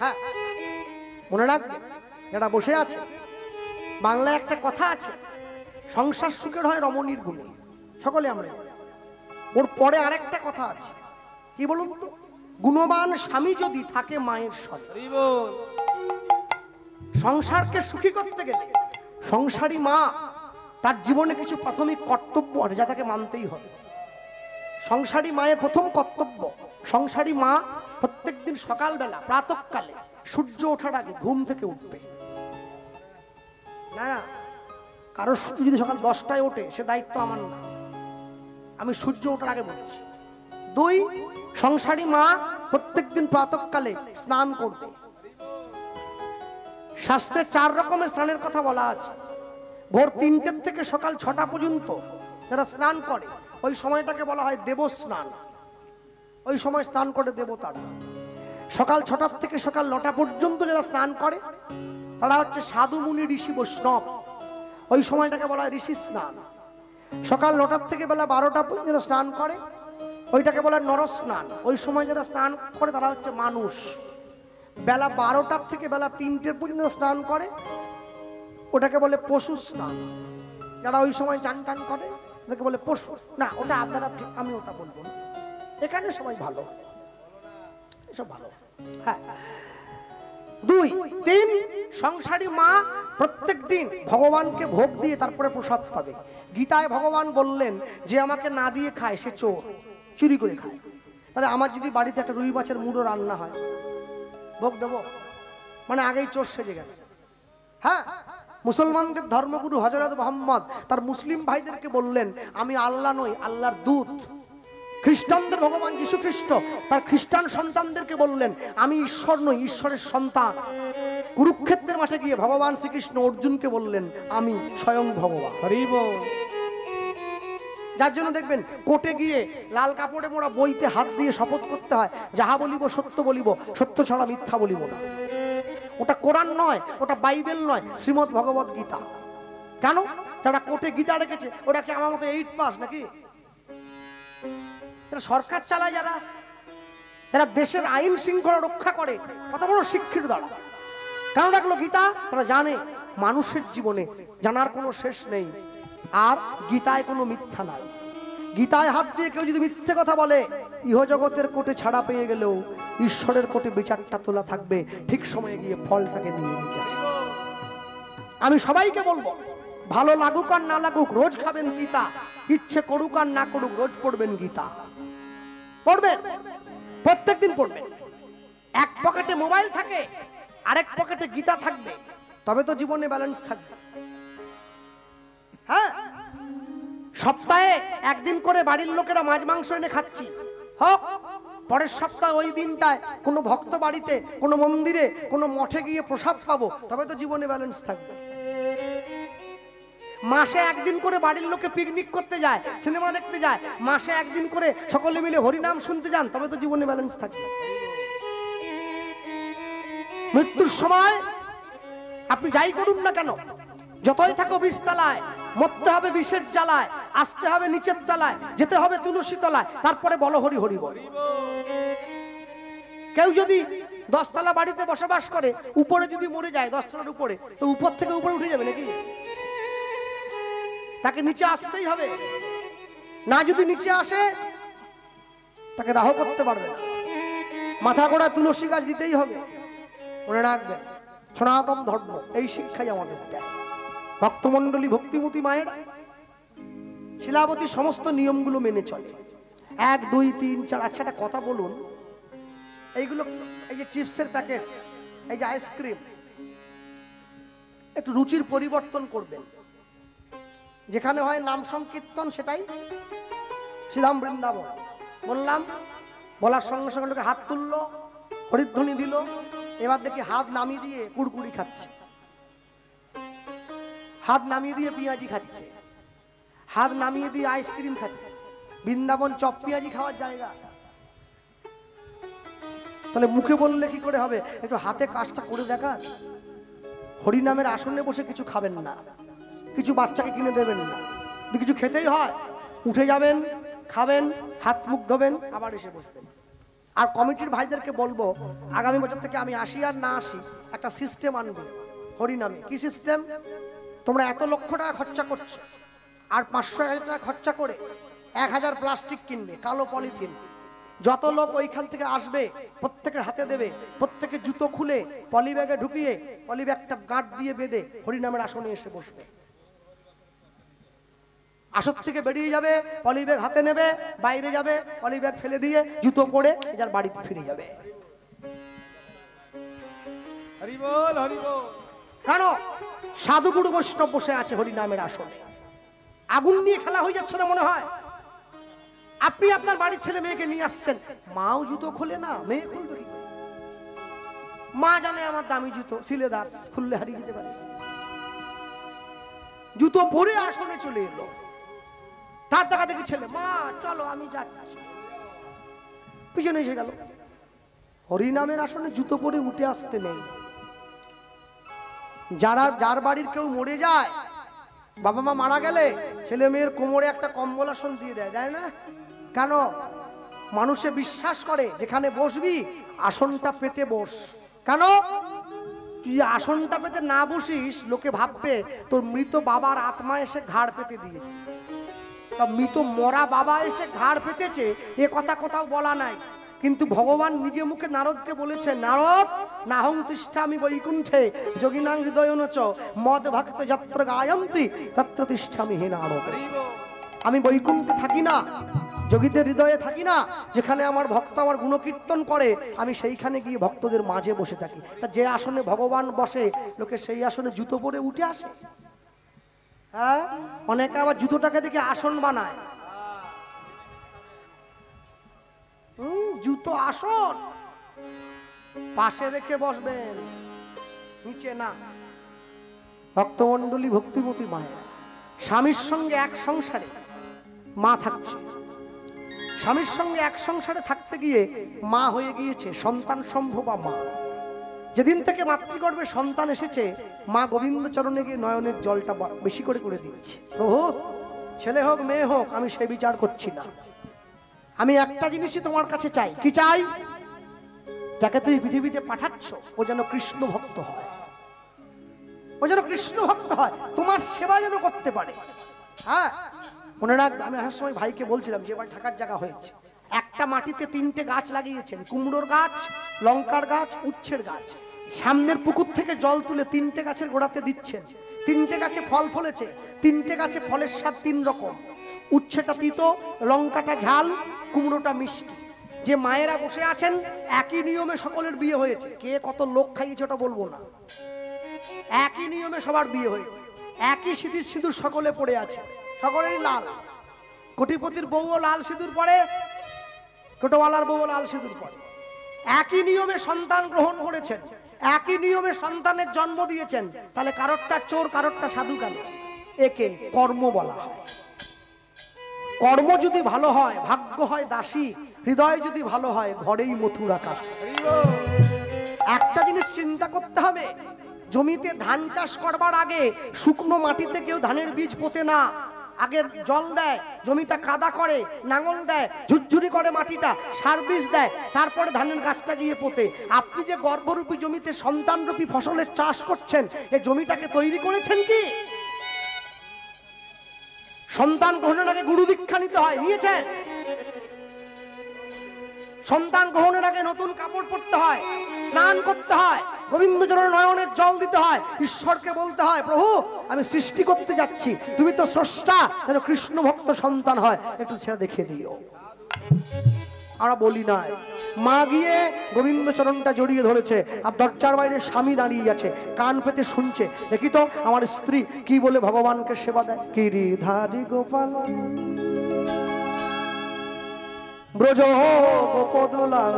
হ্যাঁ, মনে রাখবে যারা বসে আছে, বাংলায় একটা কথা আছে, সংসার সুখের হয় রমণীর গুণে। সকলে আমরা, ওর পরে আরেকটা কথা আছে, কি বলুন তো, গুণবান স্বামী যদি থাকে মায়ের সঙ্গে। সংসারকে সুখী করতে গেলে সংসারী মা তার জীবনে কিছু প্রাথমিক কর্তব্য আছে যা তাকে মানতেই হবে। সংসারী মায়ের প্রথম কর্তব্য, সংসারী মা প্রত্যেকদিন সকালবেলা প্রাতঃকালে সূর্য ওঠার আগে ঘুম থেকে উঠবে না। কারো সূর্য যদি সকাল 10টায় ওঠে সে দায়িত্ব আমার না, আমি সূর্য ওঠার আগে বলছি। 2, সংসারী মা প্রত্যেকদিন প্রাতঃকালে স্নান করবে। শাস্ত্রে 4 রকমের স্নানের কথা বলা আছে। ভোর 3টে থেকে সকাল 6টা পর্যন্ত যারা স্নান করে ওই সময়টাকে বলা হয় দেবস্নান। ওই সময় স্নান করে দেবতারা। সকাল 6টা থেকে সকাল 9টা পর্যন্ত যারা স্নান করে তারা হচ্ছে সাধু মুনি ঋষি বৈষ্ণব। ওই সময়টাকে বলা হয় ঋষি স্নান। সকাল 9টার থেকে বেলা 12টা পর্যন্ত স্নান করে ওইটাকে বলা হয় নর স্নান। ওই সময় যারা স্নান করে তারা হচ্ছে মানুষ। বেলা 12টার থেকে বেলা 3টে পর্যন্ত স্নান করে ওটাকে বলে পশু স্নান। যারা ওই সময় চান টান করে ওটাকে বলে পশু। না, ওটা আপনারা ঠিক, আমি ওটা বলবো না। এখানে সবাই ভালো, এসব ভালো। হ্যাঁ। 2, 3, সংসারী মা প্রত্যেক দিন ভগবানকে ভোগ দিয়ে তারপরে প্রসাদ পাবে। গীতায় ভগবান বললেন যে আমাকে না দিয়ে খায় সে চোর, চুরি করে খায়। তাহলে আমার যদি বাড়িতে একটা রুই মাছের মুড়ো রান্না হয়, ভোগ দেবো? মানে আগেই চোর সেজে গেল। হ্যাঁ, মুসলমানদের ধর্মগুরু হযরত মুহাম্মদ তার মুসলিম ভাইদেরকে বললেন আমি আল্লাহ নই, আল্লাহর দূত। খ্রিস্টানদের ভগবান যীশু খ্রিস্ট তার খ্রিস্টান সন্তানদেরকে বললেন আমি ঈশ্বর নই, ঈশ্বরের সন্তান। কুরুক্ষেত্রের মাঠে গিয়ে ভগবান শ্রীকৃষ্ণ অর্জুনকে বললেন আমি স্বয়ং ভগবান। যার জন্য দেখবেন কোর্টে গিয়ে লাল কাপড়ে মোড়া বইতে হাত দিয়ে শপথ করতে হয়, যাহা বলিব সত্য বলিব, সত্য ছাড়া মিথ্যা বলিব না। ওটা কোরআন নয়, ওটা বাইবেল নয়, শ্রীমদ ভগবত গীতা। কেন? যারা কোর্টে গীতা রেখেছে ওরা কি আমার মতো 8 পাস নাকি? সরকার চালায় যারা, যারা দেশের আইন শৃঙ্খলা রক্ষা করে, কত বড় শিক্ষিত দ্বারা। কেন রাখলো গীতা? তারা জানে মানুষের জীবনে জানার কোনো শেষ নেই, আর গীতায় কোনো মিথ্যা নাই। গীতায় হাত দিয়ে কেউ যদি মিথ্যে কথা বলে ইহজগতের কোটে ছাড়া পেয়ে গেলেও ঈশ্বরের কোটে বিচারটা তোলা থাকবে, ঠিক সময়ে গিয়ে ফলটাকে নিয়ে নিতে। আমি সবাইকে বলবো, ভালো লাগুক আর না লাগুক রোজ খাবেন গীতা, ইচ্ছে করুক আর না করুক রোজ পড়বেন গীতা। পড়বেন, প্রত্যেকদিন পড়বেন। এক পকেটে মোবাইল থাকে, আরেক পকেটে গীতা থাকবে, তবে তো জীবনে ব্যালেন্স থাকবে। হ্যাঁ, সপ্তাহে একদিন করে বাড়ির লোকেরা মাছ মাংস এনে খাচ্ছি, হোক পরের সপ্তাহে ওই দিনটায় কোনো ভক্ত বাড়িতে, কোনো মন্দিরে, কোনো মঠে গিয়ে প্রসাদ পাবো, তবে তো জীবনে ব্যালেন্স থাকবে। মাসে একদিন করে বাড়ির লোকে পিকনিক করতে যায়, সিনেমা দেখতে যায়, মাসে একদিন করে সকলে মিলে হরিনাম শুনতে যান, তবে তো জীবনে ব্যালেন্স থাকবে। মৃত্যুর সময় আপনি যাই করুন না কেন, যতই থাকো 20 তলায়, মরতে হবে বিষের জ্বালায়, আসতে হবে নিচের তলায়, যেতে হবে তুলসী তলায়, তারপরে বলো হরি হরি বল। কেউ যদি 10 তলা বাড়িতে বসবাস করে, উপরে যদি মরে যায় 10 তলার উপরে, তো উপর থেকে উপরে উঠে যাবে নাকি? তাকে নিচে আসতেই হবে। না যদি নিচে আসে তাকে দাহ করতে পারবে না, মাথা গোড়া তুলসী গাছ দিতেই হবে। মনে রাখবেন, সনাতন ধর্ম এই শিক্ষাই আমাদের দেয়। ভক্তমন্ডলী ভক্তিমতী মায়ের শিলাবতী সমস্ত নিয়মগুলো মেনে চলে। 1 2 3 4। আচ্ছা, একটা কথা বলুন, এইগুলো, এই যে চিপসের প্যাকেট, এই যে আইসক্রিম, একটু রুচির পরিবর্তন করবেন। যেখানে হয় নাম সংকীর্তন সেটাই শ্রীধাম বৃন্দাবন। বললাম, বলার সঙ্গে সঙ্গে লোকে হাত তুললো, হরিধ্বনি দিল, এবার দেখি হাত নামিয়ে দিয়ে কুড়কুড়ি খাচ্ছে, হাত নামিয়ে দিয়ে পেঁয়াজি খাচ্ছে, হাত নামিয়ে দিয়ে আইসক্রিম খাচ্ছে। বৃন্দাবন চপ পেঁয়াজি খাওয়ার জায়গা? তাহলে মুখে বললে কি করে হবে? একটু হাতে কাজটা করে দেখা। হরিনামের আসনে বসে কিছু খাবেন না, কিছু বাচ্চাকে কিনে দেবেন না, যদি কিছু খেতেই হয় উঠে যাবেন, খাবেন, হাত মুখ ধোবেন, আবার এসে বসবেন। আর কমিটির ভাইদেরকে বলবো আগামী বছর থেকে আমি আসি আর না আসি একটা সিস্টেম আনবে হরিনামে। কি সিস্টেম? তোমরা এত লক্ষ টাকা খরচা করছো আর 500,000 টাকা খরচা করে 1000 প্লাস্টিক কিনবে, কালো পলিথিন। যত লোক ওইখান থেকে আসবে প্রত্যেকের হাতে দেবে, প্রত্যেকে জুতো খুলে পলিব্যাগে ঢুকিয়ে পলিব্যাগটা গাঁট দিয়ে বেঁধে হরিনামের আসনে এসে বসবে। আসর থেকে বেরিয়ে যাবে, পলিব্যাগ হাতে নেবে, বাইরে যাবে, পলিব্যাগ ফেলে দিয়ে জুতো পরে যার বাড়িতে ফিরে যাবে। হরি বল হরি বল। কেন? সাধুগুরু বৈষ্ণব বসে আছে হরিনামের আসনে। আগুন নিয়ে খেলা হয়ে যাচ্ছে না মনে হয়? আপনি আপনার বাড়ির ছেলে মেয়েকে নিয়ে আসছেন, মাও জুতো খোলে না, মেয়ে খুলবে কি? মা জানে আমার দামি জুতো সিলেদার, খুললে হারিয়ে যেতে পারে। জুতো পরে আসনে চলে এলো, তার দেখা দেখি ছেলে, মা চলো আমি যাচ্ছি, পিছনে এসে গেল। হরিনামের আসনে জুতো পরে উঠে আসতে নেই। যার বাড়ির কেউ মরে যায়, বাবা মা মারা গেলে ছেলে মেয়ের কোমরে একটা কম্বল আসন দিয়ে দেয়, দেয় না? কেন? মানুষে বিশ্বাস করে যেখানে বসবি আসনটা পেতে বস। কেন? তুই আসনটা পেতে না বসিস, লোকে ভাববে তোর মৃত বাবার আত্মা এসে ঘাড় পেতে দিয়েছে। তা মৃত মরা বাবা এসে ঘাড় পেতেছে এ কথা কোথাও বলা নাই, কিন্তু ভগবান নিজে মুখে নারদকে বলেছে, নারদ নাহং তিষ্ঠামি বৈকুণ্ঠে যোগিনাং হৃদয়নচ মদ ভক্ত যত্র গায়ন্তি তত্র তিষ্ঠামি হে নারদ। আমি বৈকুণ্ঠে থাকি না, যোগীদের হৃদয়ে থাকি না, যেখানে আমার ভক্ত আমার গুণকীর্তন করে আমি সেইখানে গিয়ে ভক্তদের মাঝে বসে থাকি। তা যে আসনে ভগবান বসে লোকে সেই আসনে জুতো পরে উঠে আসে। হ্যাঁ, অনেকে আবার জুতোটাকে দেখে আসন বানায়। জুতো আসন পাশে রেখে বসবেন, নিচে না। ভক্তমণ্ডলী ভক্তিমতী মায়ের স্বামীর সঙ্গে এক সংসারে মা থাকছে, স্বামীর সঙ্গে এক সংসারে থাকতে গিয়ে মা হয়ে গিয়েছে সন্তান সম্ভবা মা। যেদিন থেকে মাতৃগর্ভে সন্তান এসেছে, মা গোবিন্দ চরণে গিয়ে নয়নের জলটা বেশি করে করে দিচ্ছে। প্রভু, ছেলে হোক মেয়ে হোক আমি সে বিচার করছি না, আমি একটা জিনিসই তোমার কাছে চাই। কি চাই? যাকে তুই পৃথিবীতে পাঠাচ্ছ ও যেন কৃষ্ণ ভক্ত হয়, ও যেন কৃষ্ণ ভক্ত হয়, তোমার সেবা যেন করতে পারে। হ্যাঁ, মনে রাখ, আমি আসার সময় ভাইকে বলছিলাম যে এবার ঢাকার জায়গা হয়েছে, একটা মাটিতে 3টে গাছ লাগিয়েছেন, কুমড়োর গাছ, লঙ্কার গাছ, উচ্ছের গাছ। সামনের পুকুর থেকে জল তুলে 3টে গাছের গোড়াতে দিচ্ছেন। 3টে গাছে ফল ফলেছে, 3টে গাছে ফলের স্বাদ 3 রকম। উচ্ছেটা তিতো, লঙ্কাটা ঝাল, কুমড়োটা মিষ্টি। যে মায়েরা বসে আছেন একই নিয়মে সকলের বিয়ে হয়েছে, কে কত লোক খাইয়েছে ওটা বলবো না, একই নিয়মে সবার বিয়ে হয়েছে, একই সিঁদুর সিঁদুর সকলে পড়ে আছে, সকলেরই লাল। কোটিপতির বউও লাল সিঁদুর পরে, টোটোওয়ালার বউও লাল সিঁদুর পরে। একই নিয়মে সন্তান গ্রহণ করেছেন, একই নিয়মে সন্তানের জন্ম দিয়েছেন। তাহলে কারোরটা চোর কারোরটা সাধু কেন? একে কর্ম বলা হয়। কর্ম যদি ভালো হয় ভাগ্য হয় দাসী, হৃদয় যদি ভালো হয় ঘরেই মথুরা কাশী। একটা জিনিস চিন্তা করতে হবে, জমিতে ধান চাষ করবার আগে শুকনো মাটিতে কেউ ধানের বীজ পোতে না, আগে জল দেয়, জমিটা কাদা করে, নাঙল দেয়, ঝুরঝুরি করে মাটিটা, সার বীজ দেয়, তারপরে ধানের গাছটা গিয়ে পোতে। আপনি যে গর্ভরূপী জমিতে সন্তানরূপী ফসলের চাষ করছেন, এই জমিটাকে তৈরি করেছেন কি? সন্তান গ্রহণের আগে গুরু দীক্ষা নিতে হয়, নিয়েছেন? সন্তান গ্রহণের আগে নতুন কাপড় পরতে হয়, স্নান করতে হয়, গোবিন্দ চরণে নয়নের জল দিতে হয়, ঈশ্বরকে বলতে হয়, প্রভু আমি সৃষ্টি করতে যাচ্ছি, তুমি তো স্রষ্টা, যেন কৃষ্ণ ভক্ত সন্তান হয়, একটু সেটা দেখিয়ে দিও। আমরা বলি না। মা গিয়ে গোবিন্দ চরণটা জড়িয়ে ধরেছে, আর দরজার বাইরে স্বামী দাঁড়িয়ে আছে, কান পেতে শুনছে, দেখি তো আমার স্ত্রী কি বলে ভগবানকে সেবা দেয়। গিরিধারী গোপাল ব্রজ গোপদলাল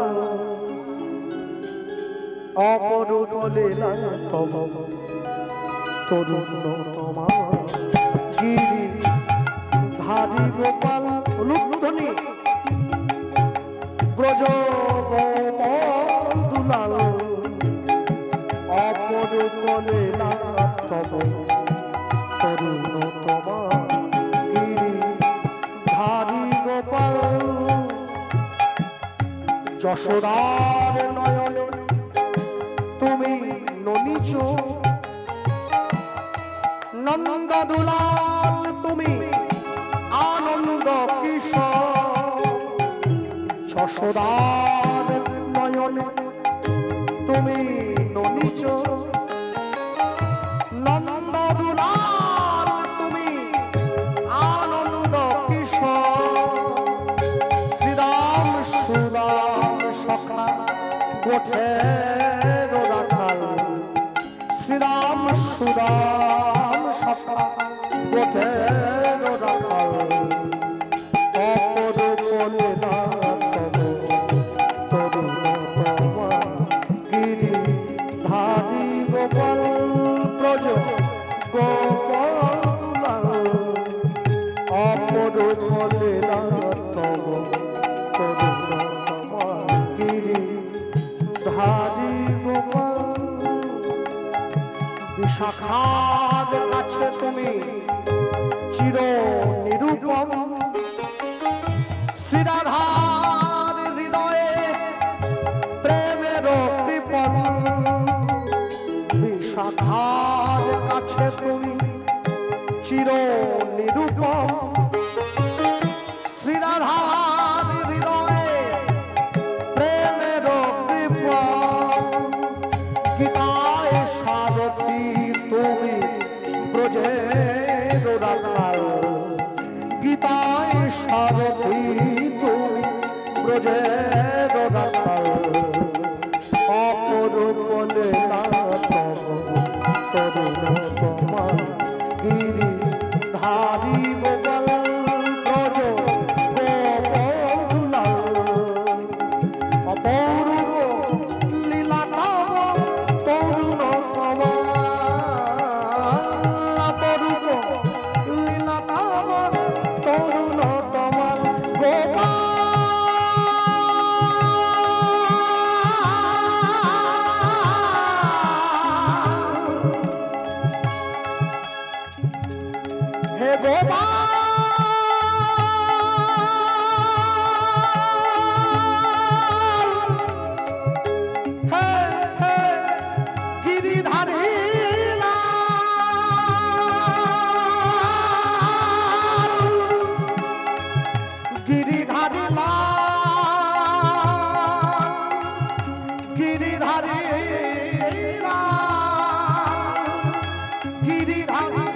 অপরূপ লীলা তব তরুণ তোমার গিরিধারী গোপাল লুধ্বনি ব্রজ গোপদলাল অপরূপ লীলা তব তরুণ তোমার গিরিধারী গোপাল যশোদার নয়নে তুমি ননিচ, নন্দ দুলাল তুমি আনন্দ কিশোর। যশোদার নয়নে তুমি ননিচ, নন্দ দুলাল তুমি আনন্দ কিশোর। শ্রীরাম সুদাম সখা গোঠের রাখাল, শ্রীরাম সুদাম সখা গোঠের রাখাল। অপরূপ লীলা তব তরুণতমা গিরিধারী গোপাল ব্রজ গোপাল। অপরূপ লীলা তব তরুণতমা গিরিধারী গোপাল। বিশাখার কাছে তুমি চির নিরূপম, শ্রীরাধার হৃদয়ে প্রেমের কৃপণ। বিশাখার কাছে তুমি চির নিরূপম, শ্রীরাধার হৃদয়ে প্রেমের কৃপণ। গীতায় সারথী তুমি ব্রজের রাখাল, গীতায় সারথী তুমি ব্রজের রাখাল। অপরূপ লীলা তব তরুণতমা গিরিধারী গোপাল ব্রজ গোপাল। অপরূপ লীলা তব তরুণতমা, অপরূপ লীলা তব তরুণতমা গোপাল। হে গোপাল, হে হে গিরিধারী লাল, গিরিধারী লাল, গিরিধারী লাল, গিরিধারী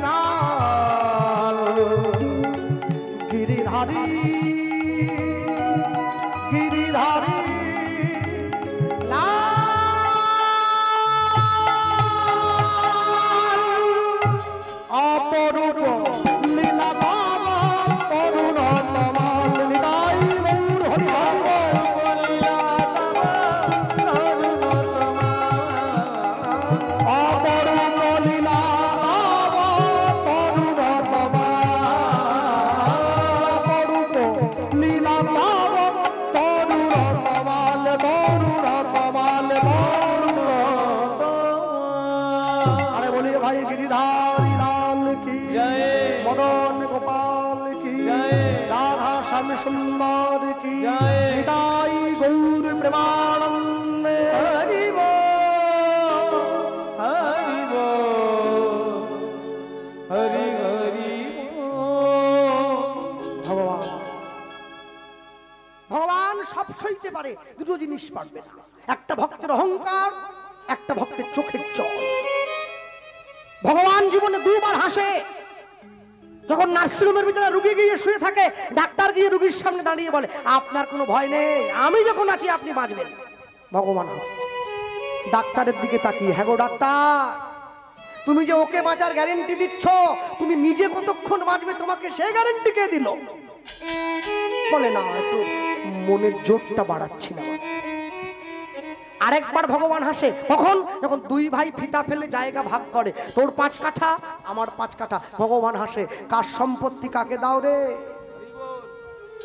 লাল, গিরিধারী গিরিধারী লাল। অপরূপ লীলা তব তরুণতমা নিতাই গৌর হরি হরি বল। অপরূপ লীলা তব তরুণতমা, অপরূপ লীলা তব তরুণতমাল তরুণতমাল তরুণতমা। আরে বলিए भाई गिरिधारी लाल की जय। मदन गोपाल की जय। राधा श्याम सुंदर की जय। निताई गौर प्रेमानंद। हरि बोल, हरि बोल, हरि हरि बोल। ভগবান ভগবান সব সইতে পারে, দুটো জিনিস পারবে না। একটা ভক্তের অহংকার, একটা ভক্তের চোখের জল। ভগবান জীবনে দুবার হাসে। যখন নার্সিংহোমের ভিতরে রুগী গিয়ে শুয়ে থাকে, ডাক্তার গিয়ে রুগীর সামনে দাঁড়িয়ে বলে আপনার কোনো ভয় নেই, আমি যখন আছি আপনি বাঁচবেন। ভগবান হাসছে ডাক্তারের দিকে তাকিয়ে, হ্যাঁ গো ডাক্তার, তুমি যে ওকে বাঁচার গ্যারেন্টি দিচ্ছ, তুমি নিজে কতক্ষণ বাঁচবে তোমাকে সেই গ্যারেন্টি কে দিল? বলে না, একটু মনের জোরটা বাড়াচ্ছি না। আরেকবার ভগবান হাসে, কখন? যখন দুই ভাই ফিতা ফেলে জায়গা ভাগ করে, তোর 5 কাঠা আমার 5 কাঠা। ভগবান হাসে, কার সম্পত্তি কাকে দাও রে?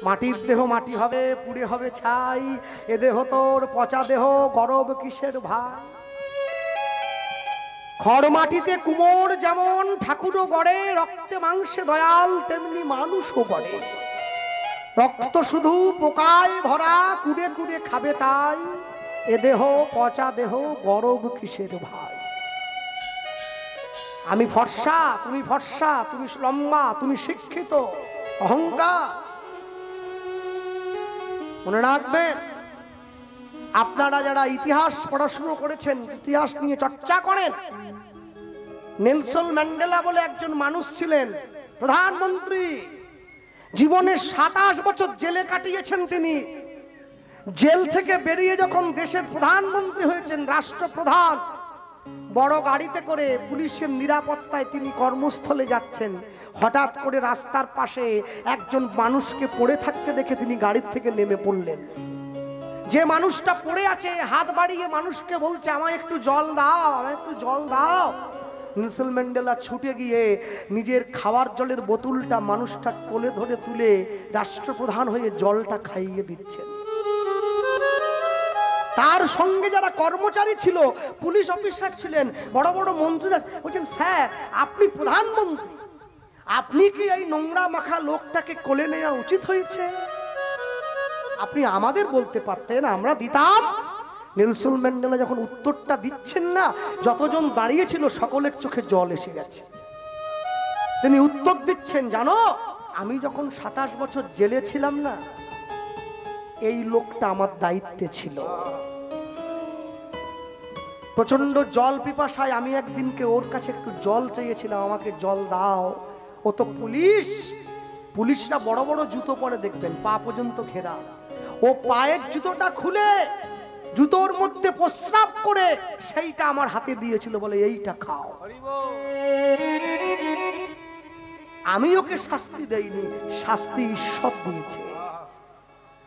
মাটির দেহ মাটি হবে, পুড়ে হবে ছাই, এ দেহ তোর পচা দেহ, গরব কিসের ভাই? খড় মাটিতে কুমোর যেমন ঠাকুরও গড়ে, রক্তে মাংসে দয়াল তেমনি মানুষও গড়ে। রক্ত শুধু পোকায় ভরা, কুড়ে কুড়ে খাবে তাই, এ দেহ পচা দেহ, গরব কিসের ভাই। আমি ফর্সা, তুমি ফর্সা, তুমি লম্বা, তুমি শিক্ষিত, অহংকার। মনে রাখবেন, আপনারা যারা ইতিহাস পড়াশুনো করেছেন, ইতিহাস নিয়ে চর্চা করেন, নেলসন ম্যান্ডেলা বলে একজন মানুষ ছিলেন, প্রধানমন্ত্রী, জীবনে 27 বছর জেলে কাটিয়েছেন তিনি। জেল থেকে বেরিয়ে যখন দেশের প্রধানমন্ত্রী হয়েছেন, রাষ্ট্রপ্রধান, বড় গাড়িতে করে পুলিশের নিরাপত্তায় তিনি কর্মস্থলে যাচ্ছেন। হঠাৎ করে রাস্তার পাশে একজন মানুষকে পড়ে থাকতে দেখে তিনি গাড়ির থেকে নেমে পড়লেন। যে মানুষটা পড়ে আছে হাত বাড়িয়ে মানুষকে বলছে, আমায় একটু জল দাও, আমায় একটু জল দাও। নেলসন ম্যান্ডেলা ছুটে গিয়ে নিজের খাওয়ার জলের বোতলটা মানুষটা কোলে ধরে তুলে রাষ্ট্রপ্রধান হয়ে জলটা খাইয়ে দিচ্ছেন। তার সঙ্গে যারা কর্মচারী ছিল, পুলিশ অফিসার ছিলেন, বড় বড় মন্ত্রীরা বলছেন, স্যার আপনি প্রধানমন্ত্রী, আপনি কি এই নোংরা মাখা লোকটাকে কোলে নেওয়া উচিত হয়েছে? আপনি আমাদের বলতে পারতেন, আমরা দিতাম। নেলসন ম্যান্ডেলা যখন উত্তরটা দিচ্ছেন না, যতজন দাঁড়িয়েছিল সকলের চোখে জল এসে গেছে। তিনি উত্তর দিচ্ছেন, জানো আমি যখন 27 বছর জেলে ছিলাম না, এই লোকটা আমার দায়িত্বে ছিল। প্রচন্ড জল পিপাসায় আমি একদিনকে ওর কাছে একটু জল চেয়েছিলাম, আমাকে জল দাও। ও তো পুলিশ, পুলিশরা বড় বড় জুতো পরে দেখবেন, পা পর্যন্ত ঘেরা। ও পায়ের জুতোটা খুলে জুতোর মধ্যে প্রস্রাব করে সেইটা আমার হাতে দিয়েছিল, বলে এইটা খাও। আমি ওকে শাস্তি দেইনি, শাস্তি ঈশ্বর দিয়েছে।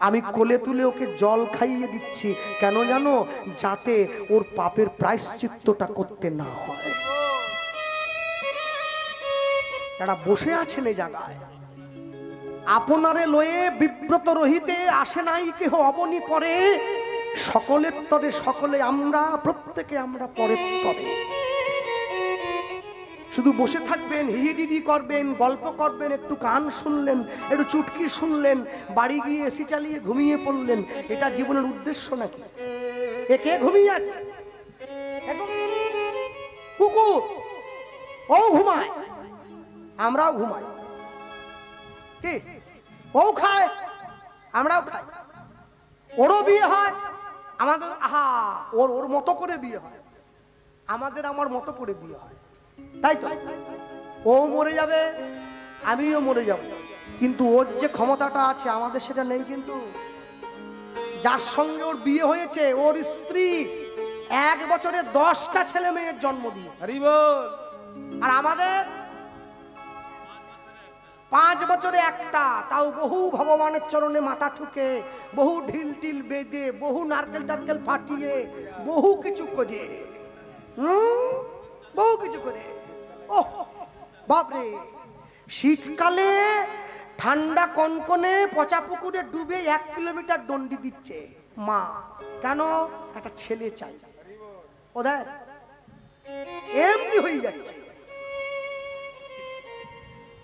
আমি কোলে তুলে ওকে জল খাইয়ে দিচ্ছি, কেন জানো? যাতে ওর পাপের প্রায়শ্চিত্তটা করতে না হয়। যারা বসে আছেন এই জায়গায়, আপনারে লয়ে বিব্রত রহিতে আসে নাই কেহ অবনি পরে, সকলের তরে সকলে আমরা, প্রত্যেকে আমরা পরের তরে। শুধু বসে থাকবেন, হিহিডিডি করবেন, গল্প করবেন, একটু গান শুনলেন, একটু চুটকি শুনলেন, বাড়ি গিয়ে এসি চালিয়ে ঘুমিয়ে পড়লেন, এটা জীবনের উদ্দেশ্য নাকি? একে ঘুমিয়ে আছে কুকুর, ও ঘুমায়, আমরাও ঘুমাই, কি ও খায়, আমরাও খাই, ওরও বিয়ে হয়, আমাদের আহা ওর ওর মতো করে বিয়ে হয়, আমাদের আমার মতো করে বিয়ে হয়, তাই তো? ও মরে যাবে, আমিও মরে যাব, কিন্তু ওর যে ক্ষমতাটা আছে আমাদের সেটা নেই। কিন্তু যার সঙ্গে ওর বিয়ে হয়েছে, ওর স্ত্রী 1 বছরে 10টা ছেলে মেয়ের জন্ম দিয়েছে, আর আমাদের 5 বছরে একটা, তাও বহু ভগবানের চরণে মাথা ঠুকে, বহু ঢিল টিল বেঁধে, বহু নারকেল টারকেল ফাটিয়ে, বহু কিছু করে, বহু কিছু করে। ও বাপরে, শীতকালে ঠান্ডা কনকনে পচা পুকুরে ডুবে 1 কিলোমিটার দণ্ডি দিচ্ছে মা, কেন? একটা ছেলে চাই, ওদের এমনি হয়ে যাচ্ছে।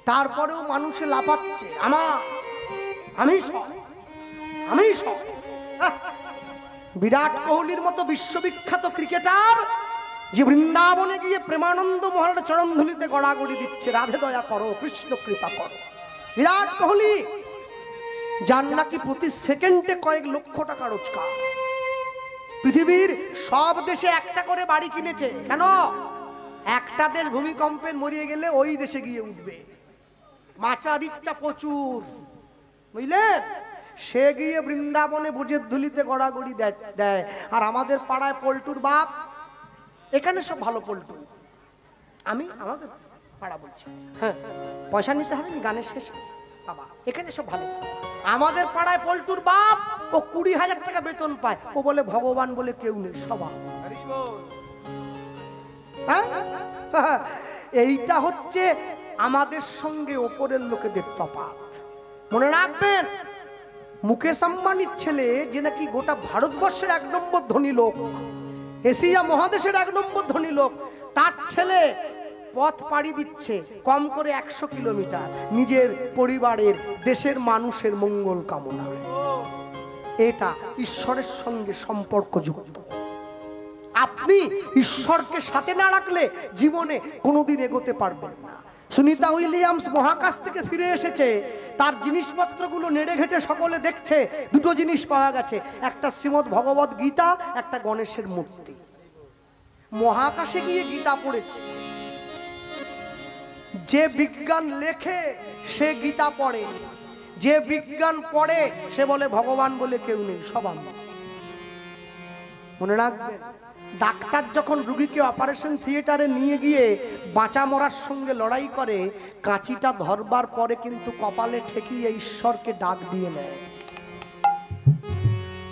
তারপরেও মানুষে লাফাচ্ছে, আমি সব। বিরাট কোহলির মতো বিশ্ববিখ্যাত ক্রিকেটার যে বৃন্দাবনে গিয়ে প্রেমানন্দ মহারাজের চরণ ধুলিতে গড়াগড়ি দিচ্ছে, রাধে দয়া করো, কৃষ্ণ কৃপা করো। বিরাট কোহলি, যার নাকি প্রতি সেকেন্ডে কয়েক লক্ষ টাকা রোজগার, পৃথিবীর সব দেশে একটা করে বাড়ি কিনেছে। কেন? একটা দেশ ভূমিকম্পে মরিয়ে গেলে ওই দেশে গিয়ে উঠবে, মাচার ইচ্ছা প্রচুর, বুঝলেন? সে গিয়ে বৃন্দাবনে ভোজের ধুলিতে গড়াগড়ি দেয়। আর আমাদের পাড়ায় পল্টুর বাপ, এখানে সব ভালো পল্টু, আমি আমাদের পাড়া বলছি, হ্যাঁ পয়সা নিতে হবে না গানের শেষে, বাবা এখানে সব ভালো। আমাদের পাড়ায় পল্টুর বাপ, ও 20,000 টাকা বেতন পায়, ও বলে ভগবান বলে কেউ নেই, সবাই। এইটা হচ্ছে আমাদের সঙ্গে ওপরের লোকেদের তফাৎ। মনে রাখবেন, মুকেশ আম্বানির ছেলে, যে নাকি গোটা ভারতবর্ষের 1 নম্বর ধনী লোক, এশিয়া মহাদেশের 1 নম্বর ধনী লোক, তার ছেলে পথ পাড়ি দিচ্ছে কম করে 100 কিলোমিটার নিজের পরিবারের দেশের মানুষের মঙ্গল কামনায়। এটা ঈশ্বরের সঙ্গে সম্পর্কযুক্ত। আপনি ঈশ্বরকে সাথে না রাখলে জীবনে কোনোদিন এগোতে পারবেন না। সুনিতা উইলিয়ামস মহাকাশ থেকে ফিরে এসেছে, তার জিনিসপত্রগুলো নেড়ে ঘেটে সকলে দেখছে, দুটো জিনিস পাওয়া গেছে, একটা শ্রীমদ্ ভগবত গীতা, একটা গণেশের মূর্তি। মহাকাশে গিয়ে গীতা পড়েছে। যে বিজ্ঞান লেখে সে গীতা পড়ে, যে বিজ্ঞান পড়ে সে বলে ভগবান বলে কেউ নেই, সব আমি। মনে রাখবেন, ডাক্তার যখন রোগীকে অপারেশন থিয়েটারে নিয়ে গিয়ে বাঁচা মরার সঙ্গে লড়াই করে, কাঁচিটা ধরবার পরে কিন্তু কপালে ঠেকিয়ে ঈশ্বরকে ডাক দিয়ে নেয়।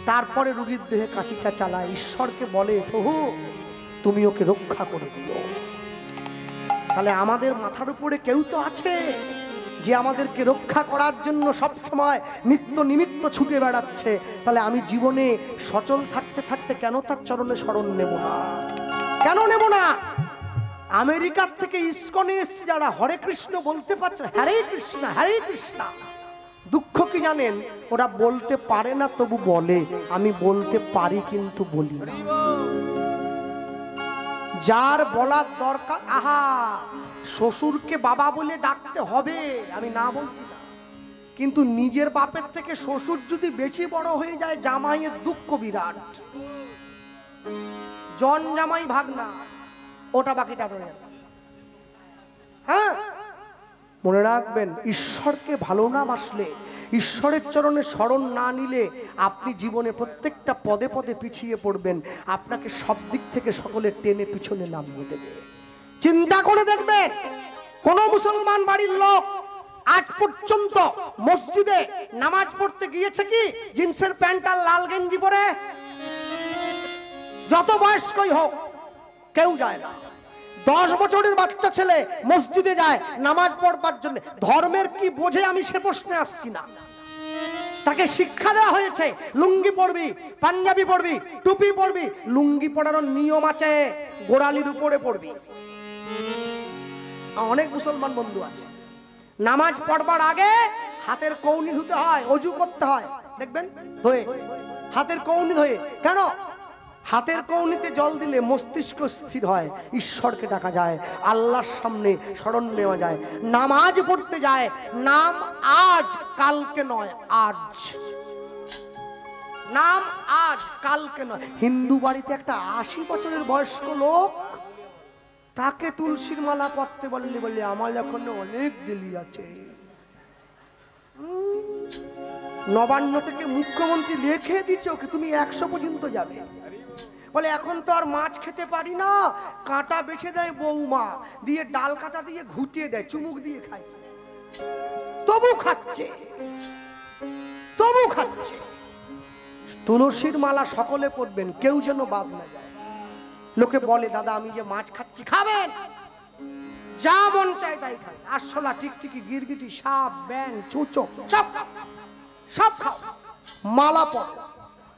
তারপরে রোগীর দেহে কাঁচিটা চালায়, ঈশ্বরকে বলে প্রভু তুমি ওকে রক্ষা করে দিও। তাহলে আমাদের মাথার উপরে কেউ তো আছে যে আমাদেরকে রক্ষা করার জন্য সব সময় নিত্য নিমিত্ত ছুটে বেড়াচ্ছে। তাহলে আমি জীবনে সচল থাকতে থাকতে কেন তার চরণে শরণ নেব না? কেন নেব না? আমেরিকার থেকে ইসকনে এসছে যারা, হরে কৃষ্ণ বলতে পারছে, হরে কৃষ্ণ হরে কৃষ্ণ। দুঃখ কি জানেন, ওরা বলতে পারে না তবু বলে, আমি বলতে পারি কিন্তু বলি না। যার বলার দরকার, আহা শ্বশুরকে বাবা বলে ডাকতে হবে, আমি না বলছি না, কিন্তু নিজের বাপের থেকে শ্বশুর যদি বেশি বড় হয়ে যায়, জামাইয়ের দুঃখ বিরাট। জন জামাই ভাগনা, ওটা বাকিটা রয়ে। হ্যাঁ, মনে রাখবেন, ঈশ্বরকে ভালো না বাসলে, ঈশ্বরের চরণে শরণ না নিলে আপনি জীবনে প্রত্যেকটা পদে পদে পিছিয়ে পড়বেন। আপনাকে সব দিক থেকে সকলে টেনে পিছনে নামিয়ে দেবে। চিন্তা করে দেখবেন, কোন মুসলমান বাড়ির লোক আজ পর্যন্ত মসজিদে নামাজ পড়তে গিয়েছে কি জিন্সের প্যান্ট আর লাল গেঞ্জি পরে? যত বয়স্কই হোক কেউ যায় না। 10 বছরের বাচ্চা ছেলে মসজিদে যায় নামাজ পড়বার জন্য। ধর্মের কি বোঝে আমি সে প্রশ্নে আসছি না। তাকে শিক্ষা দেওয়া হয়েছে লুঙ্গি পরবি, পাঞ্জাবি পরবি, টুপি পরবি। লুঙ্গি পরার নিয়ম আছে, গোড়ালির উপরে পরবি। অনেক মুসলমান বন্ধু আছে, নামাজ পড়বার আগে হাতের কৌনি ধুতে হয়, অজু করতে হয়, দেখবেন ধোয়ে, হাতের কৌনি ধোয়ে। কেন? হাতের কৌনিতে জল দিলে মস্তিষ্ক স্থির হয়, ঈশ্বরকে ডাকা যায়, আল্লাহর সামনে শরণ নেওয়া যায়। নামাজ পড়তে যায়, নাম আজ কালকে নয়, আজ নাম আজ কালকে নয়। হিন্দু বাড়িতে একটা 80 বছরের বয়স্ক লোক, তাকে তুলসীর মালা পড়তে বললে বললে আমার এখন অনেক দেরি আছে। নবান্ন থেকে মুখ্যমন্ত্রী লিখে দিচ্ছে ওকে তুমি 100 পর্যন্ত যাবে। বলে এখন তো আর মাছ খেতে পারি না, কাঁটা বেছে দেয় বৌমা, দিয়ে ডাল কাঁটা দিয়ে ঘুটিয়ে দেয়, চুমুক দিয়ে খায়। তবু খাচ্ছে, তবু খাচ্ছে। তুলসীর মালা সকলে পড়বেন, কেউ যেন বাদ না যায়। লোকে বলে দাদা আমি যে মাছ খাচ্ছি, খাবেন, যা মন চায় তাই খান। আরশোলা, টিকটিকি, গিরগিটি, সাপ, ব্যাং, চুচো সব খাও, মালা পড়ো।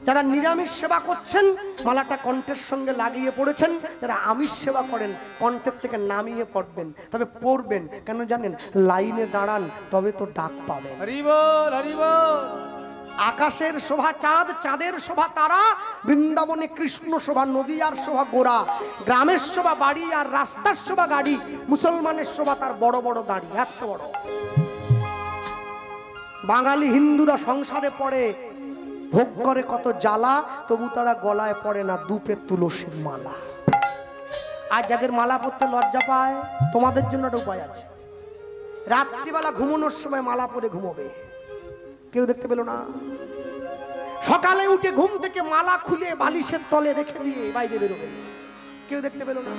যারা নিরামিষ সেবা করছেন মালাটা কণ্ঠের সঙ্গে লাগিয়ে পড়েছেন, যারা আমিষ সেবা করেন কণ্ঠের থেকে নামিয়ে পড়বেন। তবে পড়বেন কেন জানেন? লাইনে দাঁড়ান, তবে তো ডাক পাবেন। হরি বল, হরি বল। আকাশের শোভা চাঁদ, চাঁদের শোভা তারা, বৃন্দাবনে কৃষ্ণ শোভা নদী আর শোভা গোরা, গ্রামের শোভা বাড়ি আর রাস্তার শোভা গাড়ি, মুসলমানের শোভা তার বড় বড় দাড়ি, এত বড়। বাঙালি হিন্দুরা সংসারে পড়ে, ভোগ করে কত জ্বালা, তবু তারা গলায় পড়ে না দুপের তুলসীর মালা। আর যাদের মালা পরতে লজ্জা পায়, তোমাদের জন্য একটা উপায় আছে। রাত্রিবেলা ঘুমানোর সময় মালা পরে ঘুমোবে, কেউ দেখতে পেল না। সকালে উঠে ঘুম থেকে মালা খুলে বালিশের তলে রেখে দিয়ে বাইরে বেরোবে, কেউ দেখতে পেল না।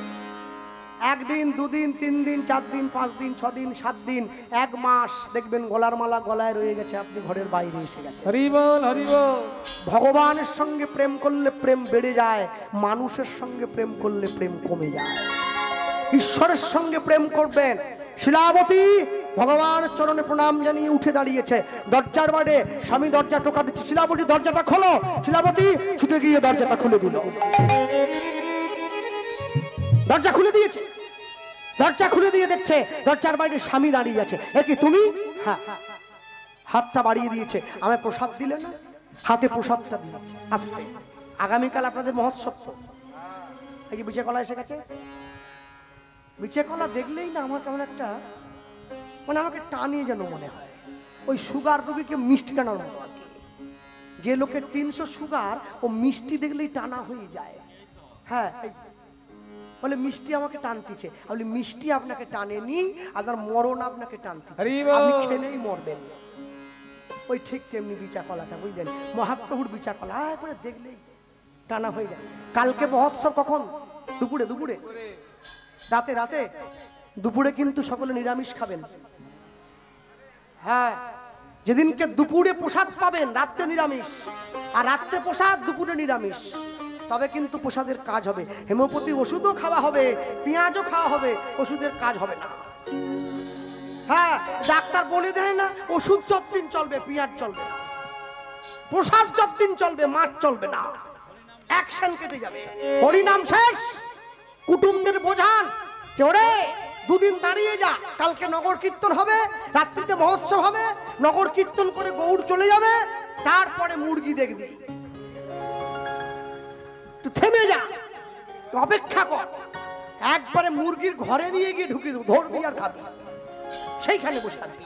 1 দিন 2 দিন 3 দিন 4 দিন 5 দিন 6 দিন 7 দিন 1 মাস দেখবেন গলার মালা গলায় রয়ে গেছে, আপনি ঘরের বাইরে এসে গেছে। হরি বল, হরি বল। ভগবানের সঙ্গে প্রেম করলে প্রেম বেড়ে যায়, মানুষের সঙ্গে প্রেম করলে প্রেম কমে যায়। ঈশ্বরের সঙ্গে প্রেম করবেন। শিলাবতী ভগবানের চরণে প্রণাম জানিয়ে উঠে দাঁড়িয়েছে, দরজার বাইরে স্বামী দরজা টোকা দিচ্ছে, শিলাবতী দরজাটা খোলো। শিলাবতী ছুটে গিয়ে দরজাটা খুলে দিল, দরজা খুলে দিয়েছে। দরজা খুলে দিয়ে দেখছে দরজার বাইরে স্বামী দাঁড়িয়ে আছে। এ কি তুমি? হ্যাঁ। হাতটা বাড়িয়ে দিয়েছে, আমায় প্রসাদ দিলে না? হাতে প্রসাদটা দিয়েছে। আস্তে, আগামীকাল আপনাদের মহোৎসব তো। এই যে বিচে কলা এসে গেছে, বিচে কলা দেখলেই না আমার কেমন একটা মানে আমাকে টানিয়ে যেন মনে হয়। ওই সুগার রোগীকে মিষ্টি টানার মতো আর কি। যে লোকের 300 সুগার, ও মিষ্টি দেখলেই টানা হয়ে যায়। হ্যাঁ, বলে মিষ্টি আমাকে টানতেছে। বলি মিষ্টি আপনাকে টানেনি, আপনার মরণ আপনাকে টানতেছে, আপনি খেলেই মরবেন। ওই ঠিক তেমনি বিচা কলাটা, বুঝলেন? মহাপ্রভুর বিচা কলা করে দেখলেই টানা হয়ে যায়। কালকে মহোৎসব কখন? দুপুরে। দুপুরে রাতে রাতে দুপুরে কিন্তু সকলে নিরামিষ খাবেন। হ্যাঁ, যেদিনকে দুপুরে প্রসাদ পাবেন রাত্রে নিরামিষ, আর রাত্রে প্রসাদ দুপুরে নিরামিষ, তবে কিন্তু প্রসাদের কাজ হবে। হেমোপতি ওষুধও খাওয়া হবে, পেঁয়াজও খাওয়া হবে, ওষুধের কাজ হবে না। হ্যাঁ, ডাক্তার বলে দেয় না ওষুধ যতদিন চলবে পেঁয়াজ চলবে না, প্রসাদ যতদিন চলবে মাছ চলবে না, অ্যাকশন কেটে যাবে। হরিনাম শেষ, কুটুমদের বোঝান যে ওরে দুদিন দাঁড়িয়ে যা, কালকে নগর কীর্তন হবে, রাত্রিতে মহোৎসব হবে, নগর কীর্তন করে গৌড় চলে যাবে, তারপরে মুরগি দেখবি, তুই থেমে যা, অপেক্ষা কর। একবারে মুরগির ঘরে নিয়ে গিয়ে ঢুকিয়ে দেবো, ধরবি আর খাবি, সেইখানে বসে থাকবি।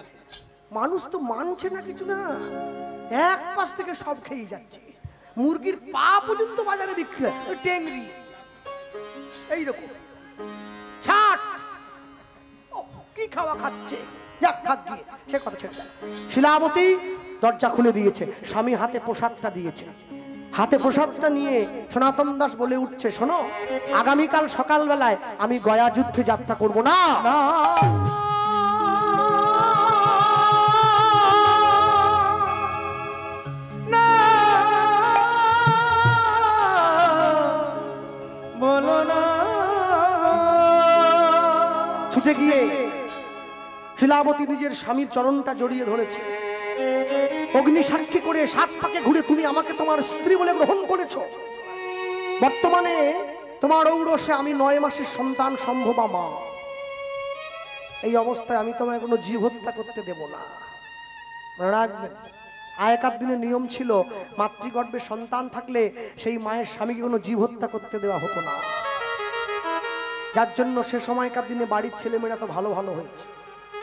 মানুষ তো মানছে না কিছু না, এক পাশ থেকে সব খেয়ে যাচ্ছে। মুরগির পা পর্যন্ত বাজারে বিক্রি হয়, ওই টেংরি এইরকম ছাট, কি খাওয়া খাচ্ছে, যাক খাক গিয়ে, সে কথা ছেড়ে দেয়। শিলাবতী দরজা খুলে দিয়েছে, স্বামী হাতে প্রসাদটা দিয়েছে। হাতে প্রসাদটা নিয়ে সনাতন দাস বলে উঠছে, শোনো, আগামীকাল সকালবেলায় আমি গয়া যুদ্ধে যাত্রা করব না। ছুটে গিয়ে শিলাবতী নিজের স্বামীর চরণটা জড়িয়ে ধরেছে। অগ্নি সাক্ষী করে 7 পাকে ঘুরে তুমি আমাকে তোমার স্ত্রী বলে গ্রহণ করেছো। বর্তমানে তোমার ঔরসে আমি 9 মাসের সন্তান সম্ভবা মা। এই অবস্থায় আমি তোমায় কোনো জীব হত্যা করতে দেব না। রাখবেন, আগেকার দিনে নিয়ম ছিল মাতৃগর্ভে সন্তান থাকলে সেই মায়ের স্বামীকে কোনো জীব হত্যা করতে দেওয়া হতো না। যার জন্য সে সময়কার দিনে বাড়ির ছেলেমেয়েরা তো ভালো ভালো হয়েছে।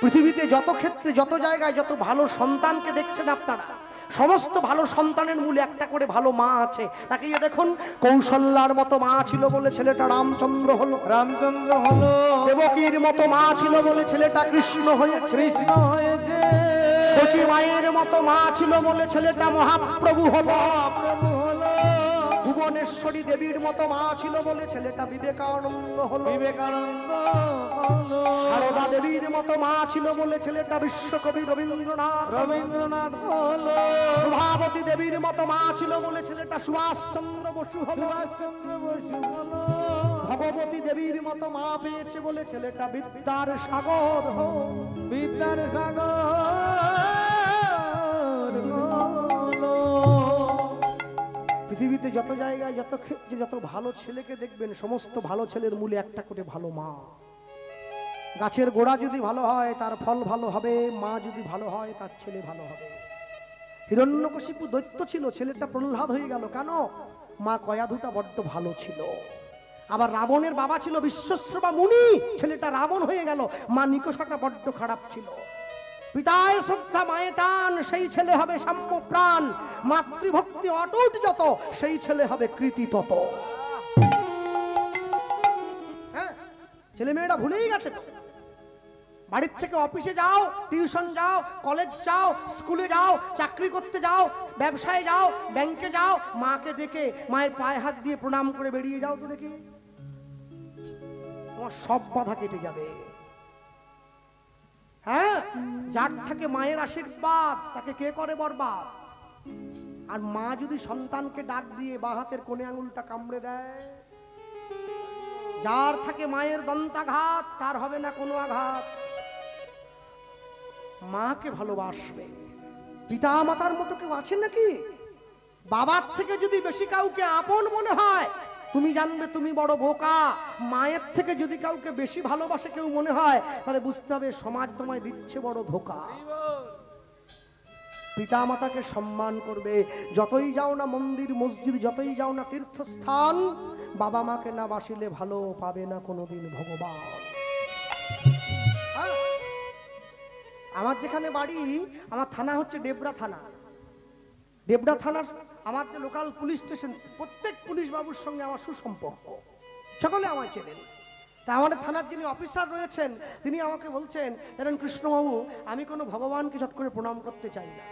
পৃথিবীতে যত ক্ষেত্রে যত জায়গায় যত ভালো সন্তানকে দেখছেন আপনারা, সমস্ত ভালো সন্তানের মূলে একটা করে ভালো মা আছে। তাকে দেখুন, কৌশল্যার মতো মা ছিল বলে ছেলেটা রামচন্দ্র হলো, রামচন্দ্র হলো। দেবকীর মতো মা ছিল বলে ছেলেটা কৃষ্ণ হয়েছে, কৃষ্ণ হয়েছে। শচী মায়ের মতো মা ছিল বলে ছেলেটা মহাপ্রভু হলো, প্রভু হলো। ভুবনেশ্বরী দেবীর মতো মা ছিল বলে ছেলেটা বিবেকানন্দ হলো, বিবেকানন্দ হলো। সারদা দেবীর মতো মা ছিল বলে ছেলেটা বিশ্বকবি রবীন্দ্রনাথ, রবীন্দ্রনাথ হলো। প্রভাবতী দেবীর মতো মা ছিল বলে ছেলেটা সুভাষচন্দ্র বসু হলো, সুভাষচন্দ্র বসু হলো। ভগবতী দেবীর মতো মা পেয়েছে বলে ছেলেটা বিদ্যার সাগর হলো, বিদ্যার সাগর হলো। পৃথিবীতে যত জায়গায় যত ক্ষেত্রে যত ভালো ছেলেকে দেখবেন, সমস্ত ভালো ছেলের মূলে একটা করে ভালো মা। গাছের গোড়া যদি ভালো হয় তার ফল ভালো হবে, মা যদি ভালো হয় তার ছেলে ভালো হবে। হিরণ্যকশিপু দৈত্য ছিল, ছেলেটা প্রহ্লাদ হয়ে গেল কেন? মা কয়াধুটা বড্ড ভালো ছিল। আবার রাবণের বাবা ছিল বিশ্বশ্রবা মুনি, ছেলেটা রাবণ হয়ে গেল। মা নিকষাটা বড্ড খারাপ ছিল। পিতায় শ্রদ্ধা মায়ে টান, সেই ছেলে হবে সাম্য প্রাণ। মাতৃভক্তি অটুট যত, সেই ছেলে হবে কৃতি তত। হ্যাঁ, ছেলে মেয়েরা ভুলেই গেছে তো। বাড়ির থেকে অফিসে যাও, টিউশন যাও, কলেজ যাও, স্কুলে যাও, চাকরি করতে যাও, ব্যবসায় যাও, ব্যাংকে যাও, মাকে ডেকে মায়ের পায়ে হাত দিয়ে প্রণাম করে বেরিয়ে যাও তো দেখি, তোমার সব বাধা কেটে যাবে। হ্যাঁ, যার থাকে মায়ের আশীর্বাদ তাকে কে করে বরবাদ। আর মা যদি সন্তানকে ডাক দিয়ে বাঁ হাতের কোণে আঙুলটা কামড়ে দেয়, যার থাকে মায়ের দন্তাঘাত তার হবে না কোনো আঘাত। মাকে ভালোবাসবে। পিতা মাতার মতো কেউ আছে নাকি? বাবার থেকে যদি বেশি কাউকে আপন মনে হয়, তুমি জানবে তুমি বড় বোকা। মায়ের থেকে যদি কাউকে বেশি ভালোবাসে কেউ মনে হয়, তাহলে বুঝতে হবে সমাজ তোমায় দিচ্ছে বড় ধোকা। পিতা মাতাকে সম্মান করবে। যতই যাও না মন্দির মসজিদ, যতই যাও না তীর্থস্থান, বাবা মাকে না বাসিলে ভালো পাবে না কোনোদিন ভগবান। আমার যেখানে বাড়ি, আমার থানা হচ্ছে ডেবরা থানা। ডেবরা থানার আমার যে লোকাল পুলিশ স্টেশন, প্রত্যেক পুলিশ বাবুর সঙ্গে আমার সুসম্পর্ক, সকলে আমায় চেনেন। তা আমাদের থানার যিনি অফিসার রয়েছেন, তিনি আমাকে বলছেন, জানেন কৃষ্ণবাবু, আমি কোনো ভগবানকে চট করে প্রণাম করতে চাই না।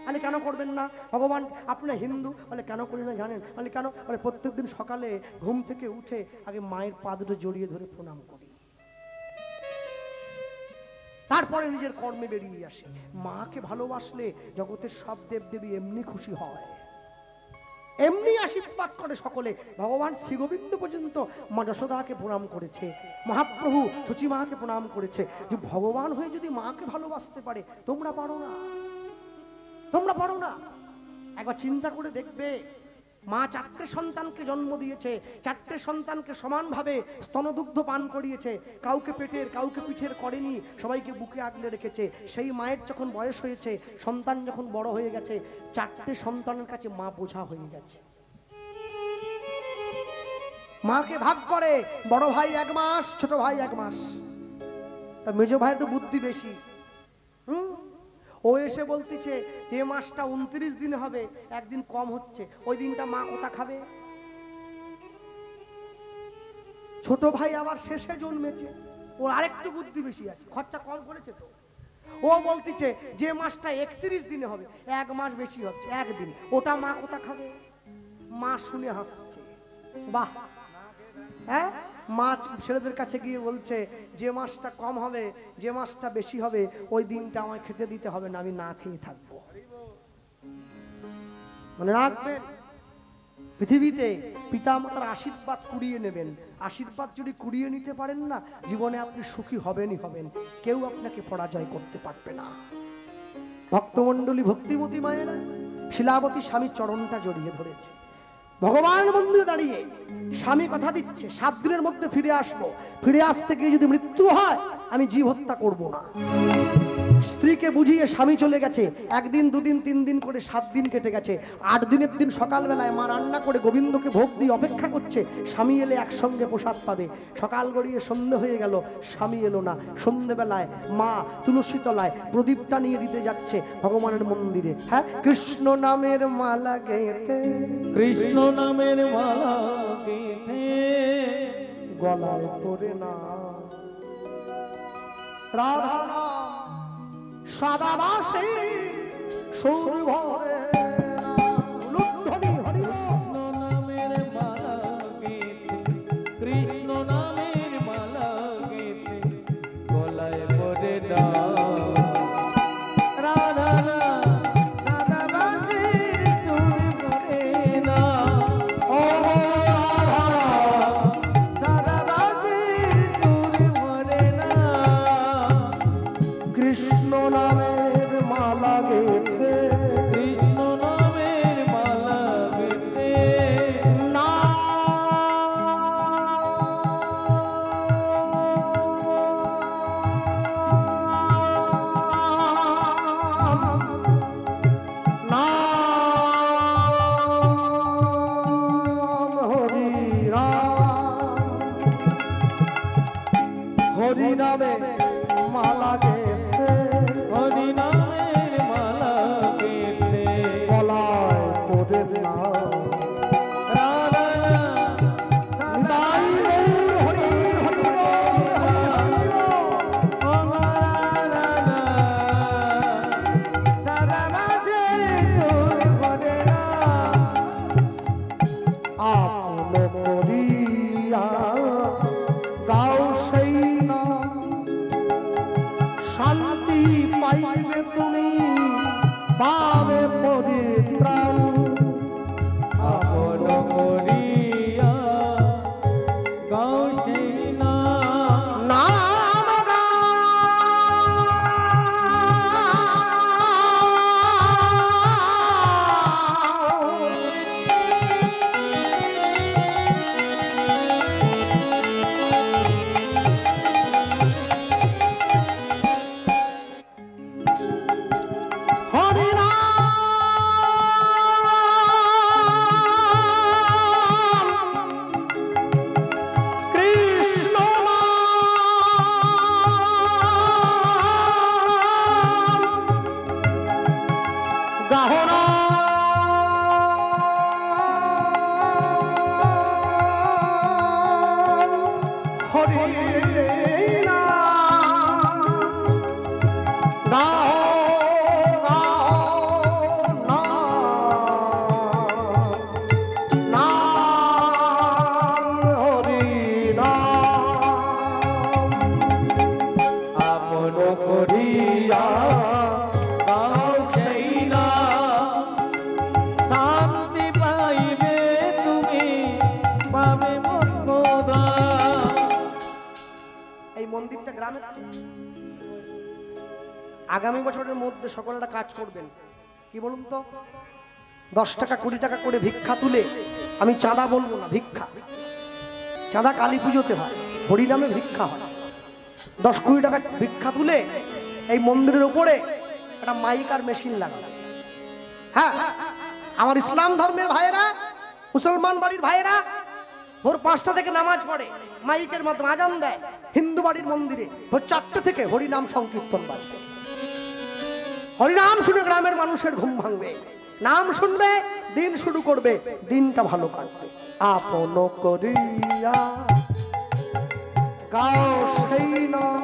বলে কেন করবেন না? ভগবান আপনার হিন্দু? বলে কেন করি না জানেন? বলে কেন? বলে প্রত্যেকদিন সকালে ঘুম থেকে উঠে আগে মায়ের পা দুটো জড়িয়ে ধরে প্রণাম করি, তারপরে নিজের কর্মে বেরিয়ে আসে। মাকে ভালোবাসলে জগতের সব দেবদেবী এমনি খুশি হয়, এমনি আশীর্বাদ করে সকলে। ভগবান শ্রীগোবিন্দ পর্যন্ত মা যশোদাকে প্রণাম করেছে, মহাপ্রভু সচি মাকে প্রণাম করেছে। যে ভগবান হয়ে যদি মাকে ভালোবাসতে পারে, তোমরা পারো না? তোমরা পারো না? একবার চিন্তা করে দেখবে, মা 4টে সন্তানকে জন্ম দিয়েছে, 4টে সন্তানকে সমানভাবে স্তনদুগ্ধ পান করিয়েছে, কাউকে পেটের কাউকে পিঠের করেনি, সবাইকে বুকে আগলে রেখেছে। সেই মায়ের যখন বয়স হয়েছে, সন্তান যখন বড় হয়ে গেছে, 4টে সন্তানের কাছে মা বোঝা হয়ে গেছে। মাকে ভাগ করে, বড় ভাই 1 মাস, ছোট ভাই 1 মাস। তা মেজ ভাই তো বুদ্ধি বেশি। ও এসে বলতেছে যে মাসটা 29 দিন হবে, একদিন কম হচ্ছে, ওই দিনটা মা কোথা খাবে? ছোট ভাই আবার শেষে জন্মেছে, ওর আরেকটু বুদ্ধি বেশি আছে, খরচা কম করেছে তো। ও বলতেছে যে মাসটা 31 দিনে হবে, 1 মাস বেশি হচ্ছে, একদিন, ওটা মা কোথা খাবে? মা শুনে হাসছে, বাহ। হ্যাঁ, মা ছেলেদের কাছে গিয়ে বলছে যে মাসটা কম হবে, যে মাসটা বেশি হবে, ওই দিনটা আমায় খেতে দিতে হবে না, আমি না খেয়ে থাকবো। মনে রাখবেন, পৃথিবীতে পিতা মাতার আশীর্বাদ কুড়িয়ে নেবেন। আশীর্বাদ যদি কুড়িয়ে নিতে পারেন না, জীবনে আপনি সুখী হবেনই হবেন, কেউ আপনাকে পরাজয় করতে পারবে না। ভক্তমণ্ডলী, ভক্তিমতী মায়েরা শিলাবতী স্বামীর চরণটা জড়িয়ে ধরেছে। ভগবান মন্দিরে দাঁড়িয়ে স্বামী কথা দিচ্ছে 7 দিনের মধ্যে ফিরে আসবো, ফিরে আসতে গিয়ে যদি মৃত্যু হয় আমি জীব হত্যা করবো না। স্ত্রীকে বুঝিয়ে স্বামী চলে গেছে। 1 দিন 2 দিন 3 দিন করে 7 দিন কেটে গেছে। 8 দিনের দিন সকালবেলায় মা রান্না করে গোবিন্দকে ভোগ দিয়ে অপেক্ষা করছে, স্বামী এলে একসঙ্গে প্রসাদ পাবে। সকাল গড়িয়ে সন্ধ্যে হয়ে গেল, স্বামী এলো না। সন্ধ্যেবেলায় মা তুলসী তলায় প্রদীপটা নিয়ে দিতে যাচ্ছে ভগবানের মন্দিরে। হ্যাঁ, কৃষ্ণ নামের মালা গেঁথে, কৃষ্ণ নামের মালা গেঁথে গলায় পরে না রাধা নাম সাদা বাসে সুর ভরে কৃষ্ণ নামের মালা গেঁথে, কৃষ্ণ নামের মালা গেঁথে গলায় পরে দাও রাধা রাধা বাঁশির সুর ভরে না, ও রাধা বাঁশির সুর ভরে না। কৃষ্ণ নামের মালা গেঁথে, কৃষ্ণ নামের মালা গেঁথে হরি নামে মালা গেঁথে, হরি নামের মালা গেঁথে গলায় পরে না রাধা নিতাই গৌর হরি হরি ও রাধা সাদা বাঁশির সুর ভরে না। আপন করিয়া গাও সেই নাম হরি নাম গাও মন্দিরটা গ্রামে। আগামী বছরের মধ্যে সকলেরা কাজ করবেন, কি বলুন তো, 10 টাকা 20 টাকা করে ভিক্ষা তুলে, আমি চাঁদা বলবো না, ভিক্ষা, চাঁদা কালী পুজোতে হয়, হরিনামে ভিক্ষা হয়, 10-20 টাকা ভিক্ষা তুলে এই মন্দিরের উপরে একটা মাইক আর মেশিন লাগাবে। হ্যাঁ, আমার ইসলাম ধর্মের ভাইয়েরা, মুসলমান বাড়ির ভাইয়েরা ভোর 5টা থেকে নামাজ পড়ে, মাইকের মাধ্যমে আজান দেয়। হিন্দু বাড়ির মন্দিরে ভোর 4টে থেকে হরিনাম সংকীর্তন বাজবে। হরিনাম শুনে গ্রামের মানুষের ঘুম ভাঙবে, নাম শুনবে, দিন শুরু করবে, দিনটা ভালো কাটবে। আপন করিয়া গাও সেই নাম,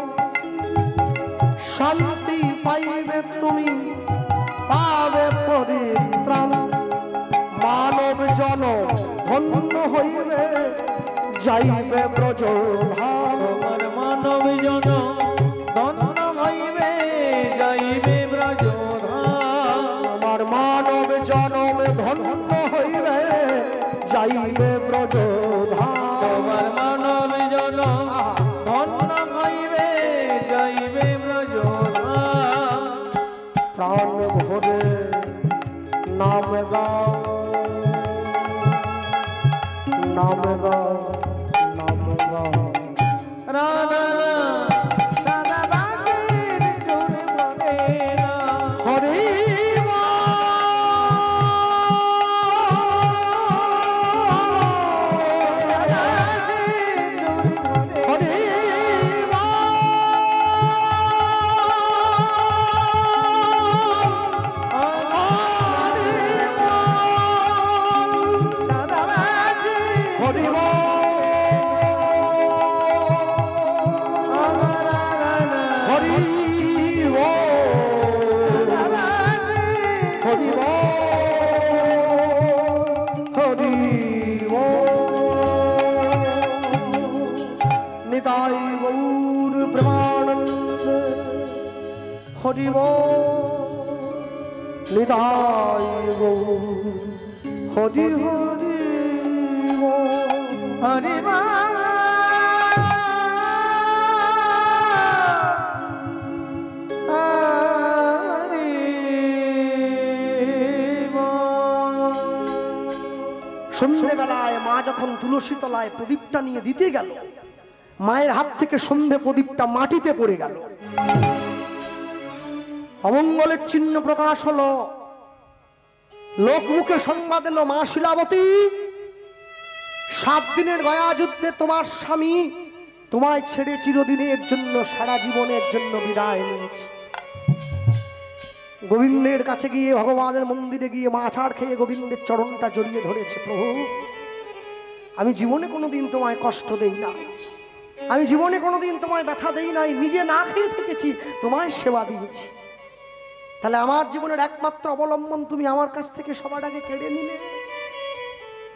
শান্তি পাইবে তুমি, পাবে পরিত্রাণ। মানব জন ধন্য হইবে, যাইবে ব্রজধাম। মানব জন ধন্য হইবে, যাইবে ব্রজধাম। আমার মানব জনম ধন্য হইবে, যাইবে ব্রজধাম। তোমার মানব জন ধন্য হইবে, যাইবে ব্রজধাম। প্রাণ ভরে নাম গাও, নাম গাও, নাম গাও। রাধা রাধা বাঁশির সুর মনে না। হরি নিতাই গৌর প্রেমানন্দ, হরি বল নিতাই গৌর, হরি হরি হরি সন্ধ্যেবেলায় মা যখন তুলসী তলায় প্রদীপটা নিয়ে দিতে গেল, মায়ের হাত থেকে সন্ধে প্রদীপটা মাটিতে পড়ে গেল। অমঙ্গলের চিহ্ন প্রকাশ হলো, লোক মুখে সংবাদ এলো, মা শিলাবতী 7 দিনের গয়া যুদ্ধে তোমার স্বামী তোমায় ছেড়ে চিরদিনের জন্য, সারা জীবনের জন্য বিদায় নিয়েছে। গোবিন্দের কাছে গিয়ে, ভগবানের মন্দিরে গিয়ে মা ছাড় খেয়ে গোবিন্দের চরণটা জড়িয়ে ধরেছে। প্রভু, আমি জীবনে কোনোদিন তোমায় কষ্ট দেই না, আমি জীবনে কোনোদিন তোমায় ব্যথা দেই নাই, নিজে না খেয়ে থেকেছি, তোমায় সেবা দিয়েছি। তাহলে আমার জীবনের একমাত্র অবলম্বন তুমি আমার কাছ থেকে সবার আগে কেড়ে নিলে।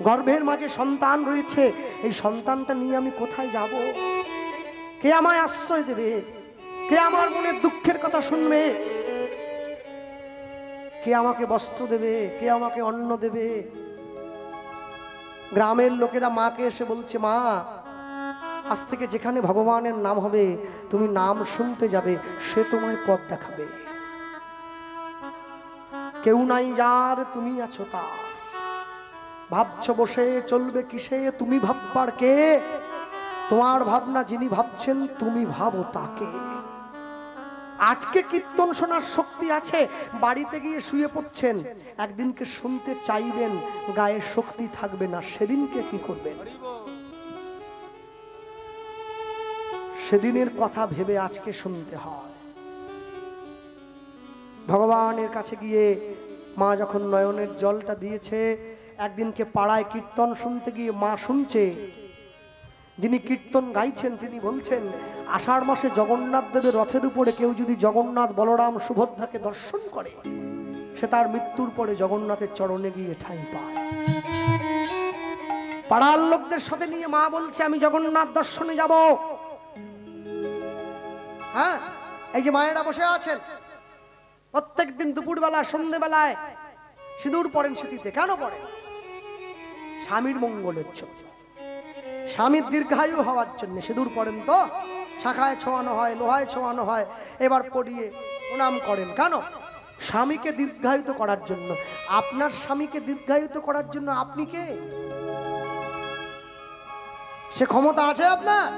গর্ভের মাঝে সন্তান রয়েছে, এই সন্তানটা নিয়ে আমি কোথায় যাব? কে আমায় আশ্রয় দেবে? কে আমার মনের দুঃখের কথা শুনবে? কে আমাকে বস্ত্র দেবে? কে আমাকে অন্ন দেবে? গ্রামের লোকেরা মাকে এসে বলছে, মা আজ থেকে যেখানে ভগবানের নাম হবে, তুমি নাম শুনতে যাবে, সে তোমায় পথ দেখাবে। কেউ নাই যার, তুমি আছো তার। ভাবছো বসে চলবে কিসে, তুমি ভাববার কে? তোমার ভাবনা যিনি ভাবছেন, তুমি ভাবো তাকে। আজকে কীর্তন শোনার শক্তি আছে, বাড়িতে গিয়ে শুয়ে পড়ছেন, একদিনকে শুনতে চাইবেন, গায়ে শক্তি থাকবে না, সেদিনকে কি করবেন? সেদিনের কথা ভেবে আজকে শুনতে হয়। ভগবানের কাছে গিয়ে মা যখন নয়নের জলটা দিয়েছে, একদিনকে পাড়ায় কীর্তন শুনতে গিয়ে মা শুনছে যিনি কীর্তন গাইছেন তিনি বলছেন আষাঢ় মাসে জগন্নাথ দেবের রথের উপরে কেউ যদি জগন্নাথ বলরাম সুভদ্রাকে দর্শন করে সে তার মৃত্যুর পরে জগন্নাথের চরণে গিয়ে ঠাঁই পায়। পাড়ার লোকদের সাথে নিয়ে মা বলছে আমি জগন্নাথ দর্শনে যাব। হ্যাঁ, এই যে মায়েরা বসে আছেন প্রত্যেকদিন দুপুরবেলা সন্ধ্যেবেলায় সিঁদুর পরেন সিঁথিতে। কেন পড়েন? স্বামীর মঙ্গলের জন্য, স্বামীর দীর্ঘায়ু হওয়ার জন্য সিঁদুর পড়েন। তো শাখায় ছোঁয়ানো হয়, লোহায় ছোঁয়ানো হয়, এবার পড়িয়ে প্রণাম করেন। কেন? স্বামীকে দীর্ঘায়িত করার জন্য। আপনার স্বামীকে দীর্ঘায়িত করার জন্য আপনি কে? সে ক্ষমতা আছে আপনার?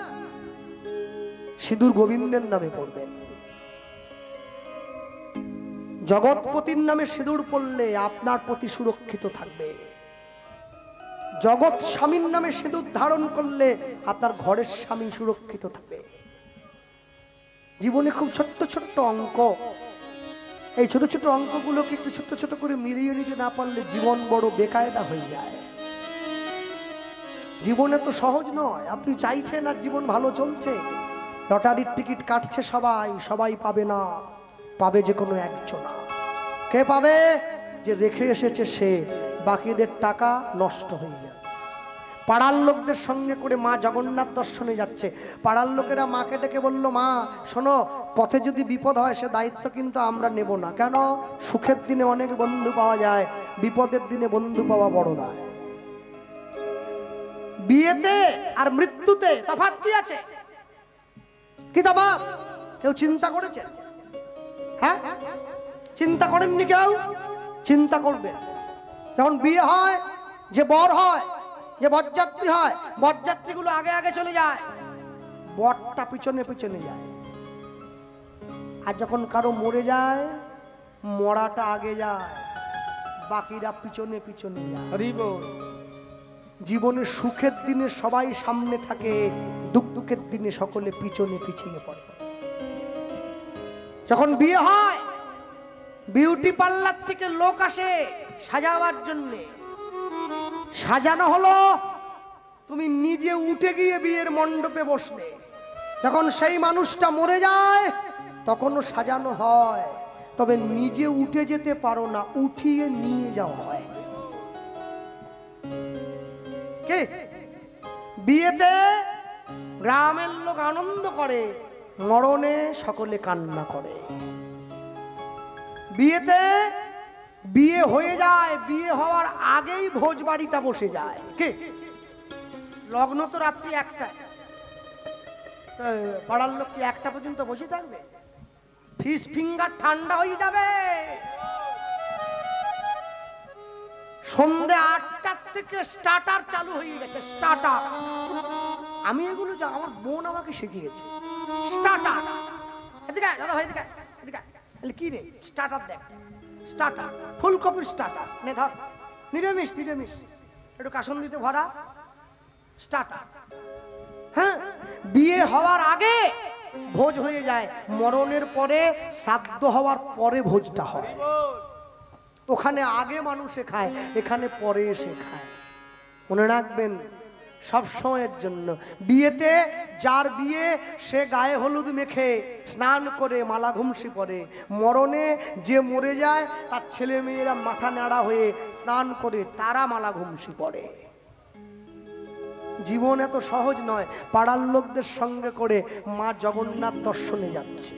সিঁদুর গোবিন্দের নামে পড়বেন। জগৎপতির নামে সিঁদুর পড়লে আপনার প্রতি সুরক্ষিত থাকবে। জগৎ স্বামীর নামে সিঁদুর ধারণ করলে আপনার ঘরের স্বামী সুরক্ষিত থাকবে। জীবনে খুব ছোট্ট ছোট্ট অঙ্ক, এই ছোট ছোট অঙ্কগুলোকে একটু ছোট ছোট করে মিলিয়ে নিতে না পারলে জীবন বড় বেকায়দা হয়ে যায়। জীবনে তো সহজ নয়। আপনি চাইছেন আর জীবন ভালো চলছে, লটারির টিকিট কাটছে সবাই, সবাই পাবে না, পাবে যে কোনো একজন। কে পাবে? যে রেখে এসেছে সে, বাকিদের টাকা নষ্ট হয়ে যাবে। পাড়ার লোকদের সঙ্গে করে মা জগন্নাথ দর্শনে যাচ্ছে। পাড়ার লোকেরা মাকে ডেকে বলল মা শোনো, পথে যদি বিপদ হয় সে দায়িত্ব কিন্তু আমরা নেব না। কেন? সুখের দিনে অনেক বন্ধু পাওয়া যায়, বিপদের দিনে বন্ধু পাওয়া বড় নয়। বিয়েতে আর মৃত্যুতে তফাৎ কি আছে? কি তফাৎ? কেউ চিন্তা করেছে? হ্যাঁ, চিন্তা করেননি কেউ? চিন্তা করবে। যখন বিয়ে হয়, যে বর হয়, যে বরযাত্রী হয়, বরযাত্রীগুলো আগে আগে চলে যায়, বরটা পিছনে পিছনে যায়। আর যখন কারো মরে যায়, মরাটা আগে যায়, বাকিরা পিছনে পিছনে যায়। জীবনে সুখের দিনে সবাই সামনে থাকে, দুঃখের দিনে সকলে পিছনে পিছিয়ে পড়ে। যখন বিয়ে হয়, বিউটি পার্লার থেকে লোক আসে সাজাবার জন্য। সাজানো হলো, তুমি নিজে উঠে গিয়ে বিয়ের মণ্ডপে বসলে। যখন সেই মানুষটা মরে যায় তখনও সাজানো হয়, তবে নিজে উঠে যেতে পারো না, উঠিয়ে নিয়ে যাওয়া হয়। কে? বিয়েতে গ্রামের লোক আনন্দ করে, মরণে সকলে কান্না করে। বিয়েতে বিয়ে হয়ে যায়, বিয়ে হওয়ার আগেই ভোজ বাড়িটা বসে যায়। কে? লগ্ন তো রাত্রি 1টায়, পাড়ার লোক কি 1টা পর্যন্ত বসে থাকবে? ফিশ ফিঙ্গার ঠান্ডা হয়ে যাবে। সন্ধ্যে 8টার থেকে স্টার্টার চালু হয়ে গেছে। স্টার্টার, আমি এগুলো আমার বোন আমাকে শিখিয়েছে। স্টার্টার, এদিকে দাদা ভাই, এদিকে এদিকে। কি রে? স্টার্টার দেখ, স্টার্টার, ফুলকপির স্টার্টার নে ধর, নিরামিষ নিরামিষ, একটু কাসন্দিতে ভরা স্টার্টার। হ্যাঁ, বিয়ে হওয়ার আগে ভোজ হয়ে যায়, মরণের পরে শ্রাদ্ধ হওয়ার পরে ভোজটা হয়। ওখানে আগে মানুষে খায়, এখানে পরে এসে খায়। মনে রাখবেন সব সময়ের জন্য। বিয়েতে যার বিয়ে সে গায়ে হলুদ মেখে স্নান করে মালা ঘুমসি পরে। মরণে যে মরে যায় তার ছেলে মেয়েরা মাথা নাড়া হয়ে স্নান করে তারা মালা ঘুমসি পরে। জীবন এত সহজ নয়। পাড়ার লোকদের সঙ্গে করে মা জগন্নাথ দর্শনে যাচ্ছে।